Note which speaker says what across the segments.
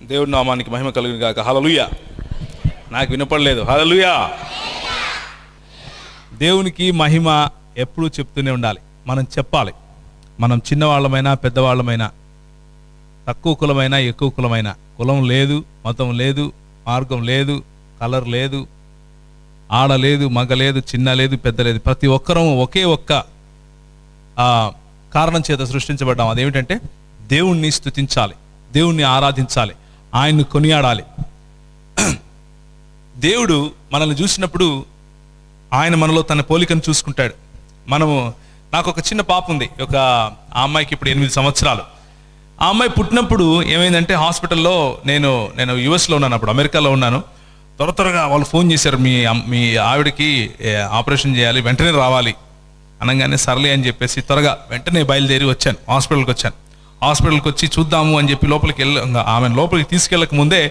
Speaker 1: దేవుడి నామానికి మహిమ కలుగును గాక. హల్లెలూయా. నాకు వినపడలేదు. హల్లెలూయా. దేవునికి మహిమ ఎప్పుడూ చెప్తూనే ఉండాలి. మనం చెప్పాలి. మనం చిన్నవాళ్ళమైనా పెద్దవాళ్ళమైనా, తక్కువ కులమైనా ఎక్కువ కులమైనా, కులం లేదు, మతం లేదు, మార్గం లేదు, కలర్ లేదు, ఆడ లేదు, మగ లేదు, చిన్న లేదు, పెద్ద లేదు, ప్రతి ఒక్కరూ ఒకే ఒక్క కారణం చేత సృష్టించబడ్డాం. అదేమిటంటే దేవుణ్ణి స్తుతించాలి, దేవుణ్ణి ఆరాధించాలి, ఆయన్ని కొనియాడాలి. దేవుడు మనల్ని చూసినప్పుడు ఆయన మనలో తన పోలికను చూసుకుంటాడు. నాకు ఒక చిన్న పాప ఉంది. ఆ అమ్మాయికి ఇప్పుడు 8 సంవత్సరాలు. ఆ అమ్మాయి పుట్టినప్పుడు ఏమైందంటే హాస్పిటల్లో నేను యుఎస్లో ఉన్నాను, అప్పుడు అమెరికాలో ఉన్నాను. త్వరగా వాళ్ళు ఫోన్ చేశారు, మీ ఆవిడకి ఆపరేషన్ చేయాలి, వెంటనే రావాలి అనగానే సర్లే అని చెప్పేసి వెంటనే బయలుదేరి వచ్చాను. హాస్పిటల్కి వచ్చి చూద్దాము అని చెప్పి లోపలికి ఆమెను లోపలికి తీసుకెళ్ళక ముందే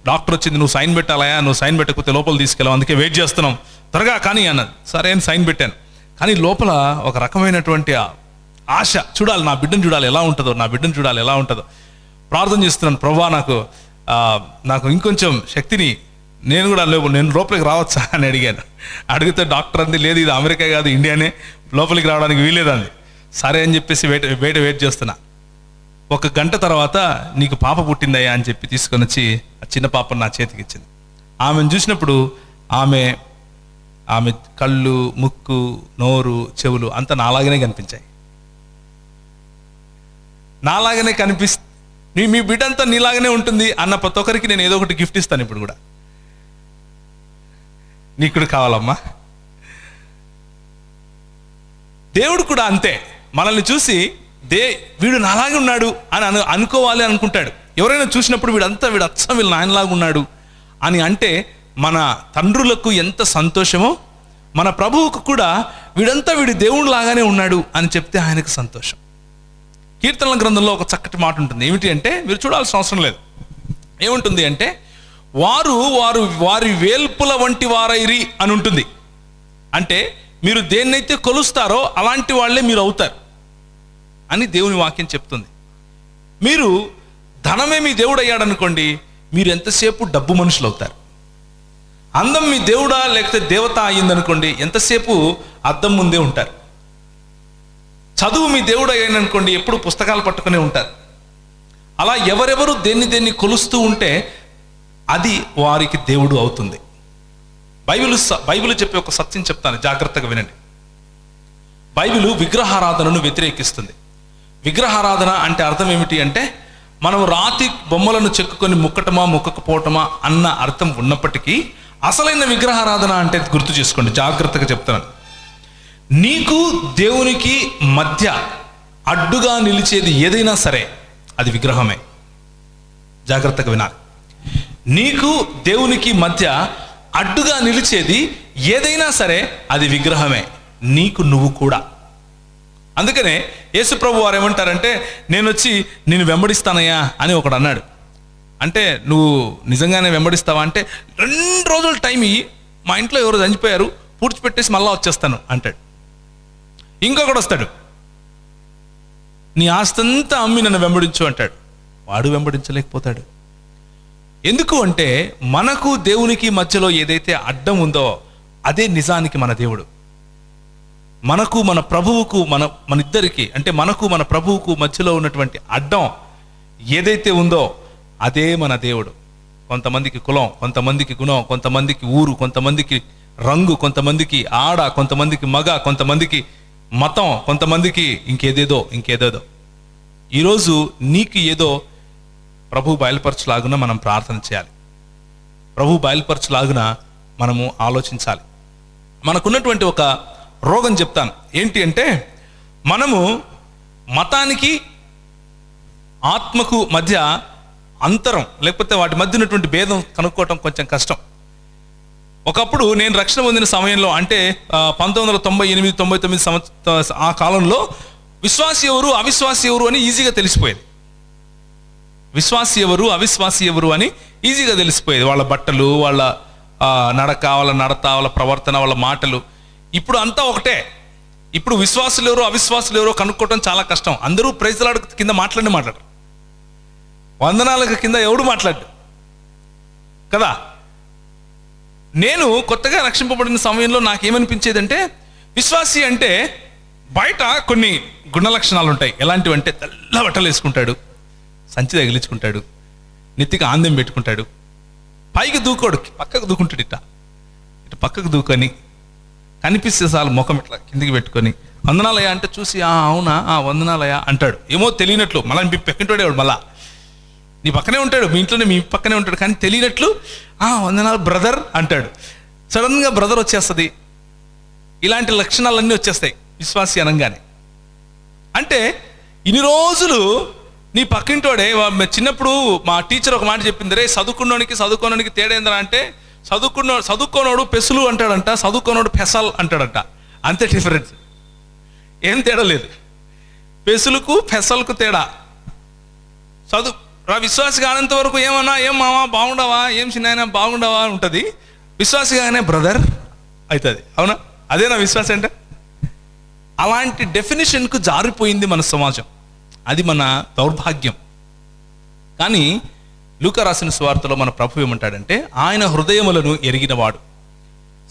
Speaker 1: డాక్టర్ వచ్చింది, నువ్వు సైన్ పెట్టాలయా, నువ్వు సైన్ పెట్టకపోతే లోపల తీసుకెళ్ళావు, అందుకే వెయిట్ చేస్తున్నాం, త్వరగా కానీ అన్నది. సరే అని సైన్ పెట్టాను. కానీ లోపల ఒక రకమైనటువంటి ఆశ, చూడాలి నా బిడ్డను చూడాలి ఎలా ఉంటుందో ప్రార్థన చేస్తున్నాను. ప్రభువా నాకు ఇంకొంచెం శక్తిని, నేను లోపలికి రావచ్చా అని అడిగాను. అడిగితే డాక్టర్ అంది, లేదు ఇది అమెరికా కాదు ఇండియానే, లోపలికి రావడానికి వీలేదంది. సరే అని చెప్పేసి వెయిట్ చేస్తున్నా. 1 గంట తర్వాత నీకు పాప పుట్టిందయ్యా అని చెప్పి తీసుకొని వచ్చి ఆ చిన్న పాపను నా చేతికి ఇచ్చింది. ఆమెను చూసినప్పుడు ఆమె కళ్ళు, ముక్కు, నోరు, చెవులు అంతా నాలాగనే కనిపించాయి. నాలాగనే మీ బిడ్డ అంతా నీలాగనే ఉంటుంది అన్న ప్రతి ఒక్కరికి నేను ఏదో ఒకటి గిఫ్ట్ ఇస్తాను. ఇప్పుడు కూడా నీకు కావాలమ్మా. దేవుడు కూడా అంతే, మనల్ని చూసి వీడు నాలాగే ఉన్నాడు అని అనుకోవాలి అనుకుంటాడు. ఎవరైనా చూసినప్పుడు వీడు అచ్చం వీళ్ళు నాయనలాగా ఉన్నాడు అని అంటే మన తండ్రులకు ఎంత సంతోషమో, మన ప్రభువుకు కూడా వీడి దేవుడు లాగానే ఉన్నాడు అని చెప్తే ఆయనకు సంతోషం. కీర్తనల గ్రంథంలో ఒక చక్కటి మాట ఉంటుంది. ఏమిటి అంటే, మీరు చూడాల్సిన అవసరం లేదు. ఏముంటుంది అంటే, వారి వేల్పుల వంటి వారైరి అని ఉంటుంది. అంటే మీరు దేన్నైతే కొలుస్తారో అలాంటి వాళ్ళే మీరు అవుతారు అని దేవుని వాక్యం చెప్తుంది. మీరు ధనమే మీ దేవుడు అయ్యాడు అనుకోండి, మీరు ఎంతసేపు డబ్బు మనుషులు అవుతారు. అందం మీ దేవుడా లేకపోతే దేవత అయ్యిందనుకోండి, ఎంతసేపు అద్దం ముందే ఉంటారు. చదువు మీ దేవుడు అయ్యాననుకోండి, ఎప్పుడు పుస్తకాలు పట్టుకునే ఉంటారు. అలా ఎవరెవరు దేన్ని కొలుస్తూ ఉంటే అది వారికి దేవుడు అవుతుంది. బైబిల్ చెప్పే ఒక సత్యం చెప్తాను, జాగ్రత్తగా వినండి. బైబిల్ విగ్రహారాధనను వ్యతిరేకిస్తుంది. విగ్రహారాధన అంటే అర్థం ఏమిటి అంటే, మనం రాతి బొమ్మలను చెక్కుకొని ముక్కకపోవటమా అన్న అర్థం ఉన్నప్పటికీ అసలైన విగ్రహారాధన అంటే గుర్తు చేసుకోండి, జాగ్రత్తగా చెప్తున్నాను. నీకు దేవునికి మధ్య అడ్డుగా నిలిచేది ఏదైనా సరే అది విగ్రహమే. జాగ్రత్తగా వినాలి. నీకు దేవునికి మధ్య అడ్డుగా నిలిచేది ఏదైనా సరే అది విగ్రహమే, నీకు నువ్వు కూడా. అందుకనే యేసు ప్రభు వారు ఏమంటారంటే, నేను వెంబడిస్తానయ్యా అని ఒకడు అన్నాడు. అంటే నువ్వు నిజంగానే వెంబడిస్తావా అంటే, 2 రోజులు టైం ఇయ్యి, మా ఇంట్లో ఎవరు చనిపోయారు, పూడ్చిపెట్టేసి మళ్ళా వచ్చేస్తాను అంటాడు. ఇంకొకడు వస్తాడు, నీ ఆస్తంతా అమ్మి నన్ను వెంబడించు అంటాడు. వాడు వెంబడించలేకపోతాడు. ఎందుకు అంటే, మనకు దేవునికి మధ్యలో ఏదైతే అడ్డం ఉందో అదే నిజానికి మన దేవుడు. మనకు మన ప్రభువుకు మన ఇద్దరికి అంటే మనకు మన ప్రభువుకు మధ్యలో ఉన్నటువంటి అడ్డం ఏదైతే ఉందో అదే మన దేవుడు. కొంతమందికి కులం, కొంతమందికి గుణం, కొంతమందికి ఊరు, కొంతమందికి రంగు, కొంతమందికి ఆడ, కొంతమందికి మగ, కొంతమందికి మతం, కొంతమందికి ఇంకేదేదో. ఈరోజు నీకు ఏదో ప్రభు బయలుపరచులాగున మనం ప్రార్థన చేయాలి. ప్రభు బయలుపరచులాగున మనము ఆలోచించాలి. మనకున్నటువంటి ఒక రోగం చెప్తాను. ఏంటి అంటే, మనము మతానికి ఆత్మకు మధ్య అంతరం లేకపోతే వాటి మధ్య ఉన్నటువంటి భేదం కనుక్కోవటం కొంచెం కష్టం. ఒకప్పుడు నేను రక్షణ పొందిన సమయంలో అంటే 1998-99 ఆ కాలంలో విశ్వాసి ఎవరు అవిశ్వాసి ఎవరు అని ఈజీగా తెలిసిపోయేది. విశ్వాసి ఎవరు అవిశ్వాసి ఎవరు అని ఈజీగా తెలిసిపోయేది. వాళ్ళ బట్టలు, వాళ్ళ నడక, వాళ్ళ నడత, వాళ్ళ ప్రవర్తన, వాళ్ళ మాటలు. ఇప్పుడు అంతా ఒకటే. ఇప్పుడు విశ్వాసులు ఎవరో అవిశ్వాసులు ఎవరో కనుక్కోవటం చాలా కష్టం. అందరూ ప్రైజ్ లార్డ్ కింద మాట్లాడరు. వందనాలకు కింద ఎవడు మాట్లాడు కదా. నేను కొత్తగా రక్షింపబడిన సమయంలో నాకేమనిపించేదంటే, విశ్వాసి అంటే బయట కొన్ని గుణ లక్షణాలు ఉంటాయి. ఎలాంటివంటే తెల్ల బట్టలు వేసుకుంటాడు, సంచి తగిలించుకుంటాడు, నెత్తికి ఆందెం పెట్టుకుంటాడు, పైకి దూకోడు, పక్కకు దూకుంటాడు, ఇటు పక్కకు దూకొని కనిపిస్తే చాలు ముఖం ఇట్లా కిందికి పెట్టుకొని వందనాలయ్యా అంటే చూసి అవునా వందనాలయ్యా అంటాడు. ఏమో తెలియనట్లు మళ్ళీ మీ పెక్కింటాడే మళ్ళా నీ పక్కనే ఉంటాడు, మీ ఇంట్లోనే మీ పక్కనే ఉంటాడు, కానీ తెలియనట్లు వందనాలు బ్రదర్ అంటాడు. సడన్గా బ్రదర్ వచ్చేస్తుంది. ఇలాంటి లక్షణాలన్నీ వచ్చేస్తాయి విశ్వాసి అనగానే. అంటే ఇన్ని రోజులు నీ పక్కింటోడే, చిన్నప్పుడు మా టీచర్ ఒక మాట చెప్పింది, రే చదువుకోనోనికి తేడా ఏంద్రా అంటే, చదువుకోనోడు పెసులు అంటాడంట, చదువుకోనోడు పెసల్ అంటాడంట, అంతే డిఫరెన్స్, ఏం తేడా లేదు. పెసులకు పెసల్కు తేడా. విశ్వాసి కానంత వరకు ఏమన్నా ఏం మావా బాగుండవా, ఏం చిన్న బాగుండవా ఉంటుంది. విశ్వాసి కాగానే బ్రదర్ అవుతుంది. అవునా? అదేనా విశ్వాసం అంటే? అలాంటి డెఫినేషన్కు జారిపోయింది మన సమాజం. అది మన దౌర్భాగ్యం. కానీ లూకా రాసిన సువార్తలో మన ప్రభు ఏమంటాడంటే, ఆయన హృదయములను ఎరిగినవాడు.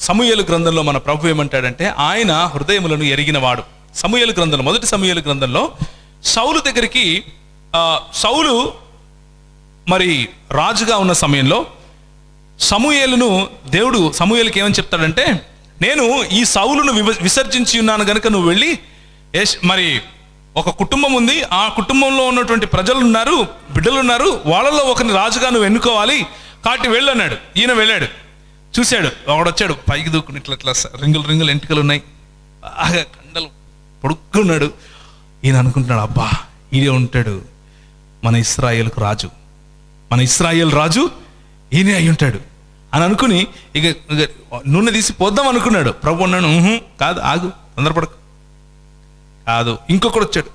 Speaker 1: సమూయేలు గ్రంథంలో మన ప్రభు ఏమంటాడంటే, ఆయన హృదయములను ఎరిగినవాడు. సమూయేలు గ్రంథంలో, మొదటి సమూయేలు గ్రంథంలో సౌలు దగ్గరికి, సౌలు మరి రాజుగా ఉన్న సమయంలో సమూయేలును దేవుడు సమూయేలుకి ఏమని చెప్తాడంటే, నేను ఈ సౌలును విసర్జించి ఉన్నాను గనుక నువ్వు వెళ్ళి, మరి ఒక కుటుంబం ఉంది, ఆ కుటుంబంలో ఉన్నటువంటి ప్రజలు ఉన్నారు, బిడ్డలు ఉన్నారు, వాళ్ళలో ఒకరిని రాజుగా నువ్వు ఎన్నుకోవాలి, కాబట్టి వెళ్ళు అన్నాడు. ఈయన వెళ్ళాడు, చూశాడు, వాడొచ్చాడు, పైకి దూకుని ఇట్లా రింగులు ఎంటికలు ఉన్నాయి, బాగా కండలు పొడుక్కున్నాడు. ఈయన అనుకుంటున్నాడు, అబ్బా ఈయనే ఉంటాడు మన ఇశ్రాయేలుకు రాజు, మన ఇశ్రాయేల్ రాజు ఈయనే అయి ఉంటాడు అని అనుకుని ఇక నూనె తీసి పోద్దాం అనుకున్నాడు. ప్రభు అన్నాడు, కాదు, ఆగు, తొందరపడకు, కాదు. ఇంకొకడు వచ్చాడు,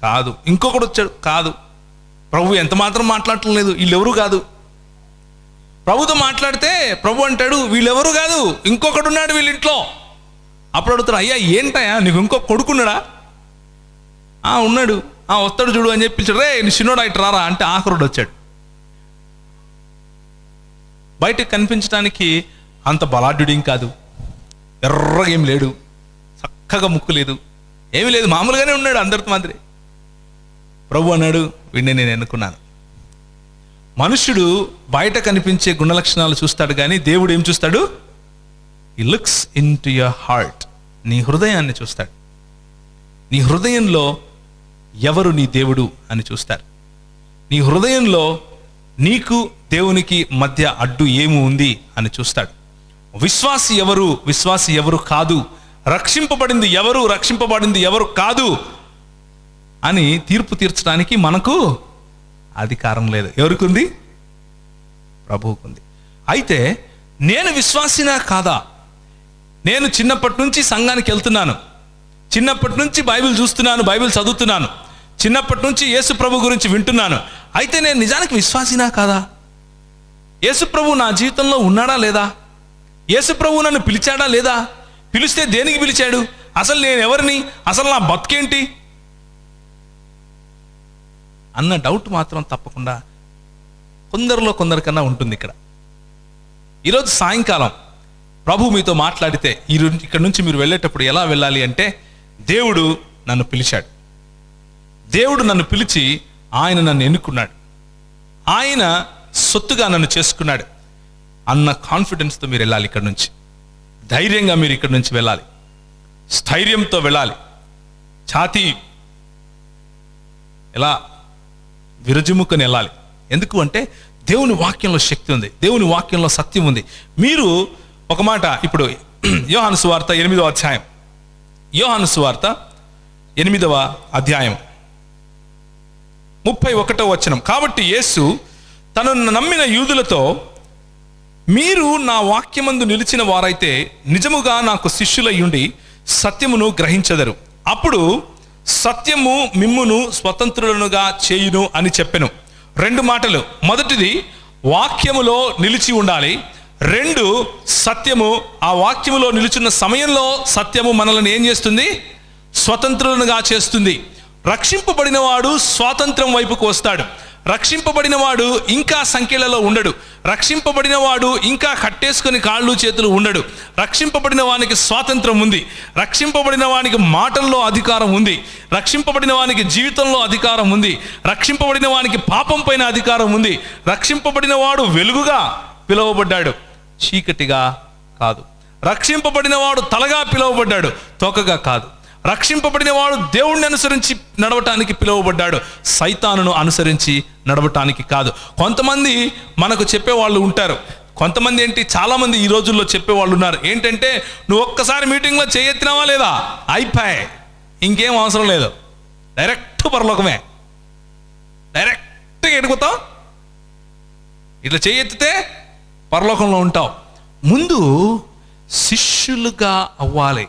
Speaker 1: కాదు. ఇంకొకడు వచ్చాడు, కాదు. ప్రభు ఎంత మాత్రం మాట్లాడటం లేదు, వీళ్ళెవరు కాదు. ప్రభుతో మాట్లాడితే ప్రభు అంటాడు, వీళ్ళెవరు కాదు, ఇంకొకడు ఉన్నాడు వీళ్ళ ఇంట్లో. అప్పుడు అడుగుతాడు, అయ్యా ఏంటయ్యా నీకు ఇంకొక కొడుకున్నాడా? ఉన్నాడు, వస్తాడు చూడు అని చెప్పి పిలిచాడు. రే నీ చిన్నోడు ఇటు రారా అంటే ఆఖరుడు వచ్చాడు. బయటకు కనిపించడానికి అంత బలాఢ్యుడేం కాదు, ఎర్రగా ఏం లేడు, చక్కగా ముక్కు లేదు, ఏమీ లేదు, మామూలుగానే ఉన్నాడు అందరితో మాదిరి. ప్రభు అన్నాడు, వీడిని నేను ఎన్నుకున్నాను. మనుష్యుడు బయట కనిపించే గుణలక్షణాలు చూస్తాడు, కానీ దేవుడు ఏం చూస్తాడు? హి looks in to your heart. నీ హృదయాన్ని చూస్తాడు. నీ హృదయంలో ఎవరు నీ దేవుడు అని చూస్తారు. నీ హృదయంలో నీకు దేవునికి మధ్య అడ్డు ఏమి ఉంది అని చూస్తాడు. విశ్వాసి ఎవరు, విశ్వాసి ఎవరు కాదు, రక్షింపబడింది ఎవరు, రక్షింపబడింది ఎవరు కాదు అని తీర్పు తీర్చడానికి మనకు అధికారం లేదు. ఎవరికి ఉంది? ప్రభువుకు ఉంది. అయితే నేను విశ్వాసినా కాదా? నేను చిన్నప్పటి నుంచి సంఘానికి వెళ్తున్నాను, చిన్నప్పటి నుంచి బైబిల్ చూస్తున్నాను, బైబిల్ చదువుతున్నాను, చిన్నప్పటి నుంచి యేసు ప్రభు గురించి వింటున్నాను. అయితే నేను నిజానికి విశ్వాసినా కాదా? యేసు ప్రభు నా జీవితంలో ఉన్నాడా లేదా? యేసు ప్రభు నన్ను పిలిచాడా లేదా? పిలిస్తే దేనికి పిలిచాడు? అసలు నేను ఎవరిని? అసలు నా బతుకేంటి అన్న డౌట్ మాత్రం తప్పకుండా కొందరిలో కొందరికన్నా ఉంటుంది. ఈరోజు సాయంకాలం ప్రభు మీతో మాట్లాడితే, ఇక్కడ నుంచి మీరు వెళ్ళేటప్పుడు ఎలా వెళ్ళాలి అంటే, దేవుడు నన్ను పిలిచాడు, దేవుడు నన్ను పిలిచి ఆయన నన్ను ఎన్నుకున్నాడు, ఆయన సొత్తుగా నన్ను చేసుకున్నాడు అన్న కాన్ఫిడెన్స్తో మీరు వెళ్ళాలి. ఇక్కడ నుంచి ధైర్యంగా మీరు ఇక్కడ నుంచి వెళ్ళాలి, స్థైర్యంతో వెళ్ళాలి. ఛాతీ ఎలా విరజిమ్ముకొని వెళ్ళాలి. ఎందుకు అంటే దేవుని వాక్యంలో శక్తి ఉంది, దేవుని వాక్యంలో సత్యం ఉంది. మీరు ఒక మాట, ఇప్పుడు యోహాను సువార్త 8వ అధ్యాయం, యోహాను సువార్త 8వ అధ్యాయం 31వ వచనం. కాబట్టి యేసు తనను నమ్మిన యూదులతో, మీరు నా వాక్యమందు నిలిచిన వారైతే నిజముగా నాకు శిష్యులయ్యుండి సత్యమును గ్రహించెదరు, అప్పుడు సత్యము మిమ్మును స్వతంత్రులనుగా చేయును అని చెప్పెను. 2 మాటలు. మొదటిది వాక్యములో నిలిచి ఉండాలి, 2 సత్యము. ఆ వాక్యములో నిలుచున్న సమయంలో సత్యము మనల్ని ఏం చేస్తుంది? స్వతంత్రులనుగా చేస్తుంది. రక్షింపబడిన వాడు స్వాతంత్రం వైపుకు వస్తాడు. రక్షింపబడిన వాడు ఇంకా సంఖ్యలలో ఉండడు. రక్షింపబడిన వాడు ఇంకా కట్టేసుకొని కాళ్ళు చేతులు ఉండడు. రక్షింపబడిన వానికి స్వాతంత్రం ఉంది. రక్షింపబడిన వానికి మాటల్లో అధికారం ఉంది. రక్షింపబడిన వానికి జీవితంలో అధికారం ఉంది. రక్షింపబడిన వానికి పాపం పైన అధికారం ఉంది. రక్షింపబడిన వాడు వెలుగుగా పిలువబడ్డాడు, చీకటిగా కాదు. రక్షింపబడిన వాడు తలగా పిలువబడ్డాడు, తోకగా కాదు. రక్షింపబడిన వాడు దేవుణ్ణి అనుసరించి నడవటానికి పిలువబడ్డాడు, సైతానును అనుసరించి నడవటానికి కాదు. కొంతమంది మనకు చెప్పేవాళ్ళు ఉంటారు. కొంతమంది ఏంటి, చాలామంది ఈ రోజుల్లో చెప్పేవాళ్ళు ఉన్నారు. ఏంటంటే, నువ్వు ఒక్కసారి మీటింగ్లో చేయెత్తినావా లేదా, అయిపోయి ఇంకేం అవసరం లేదు, డైరెక్ట్ పరలోకమే, డైరెక్ట్గా ఎడుగుతావు, ఇట్లా చేయెత్తితే పరలోకంలో ఉంటావు. ముందు శిష్యులుగా అవ్వాలి.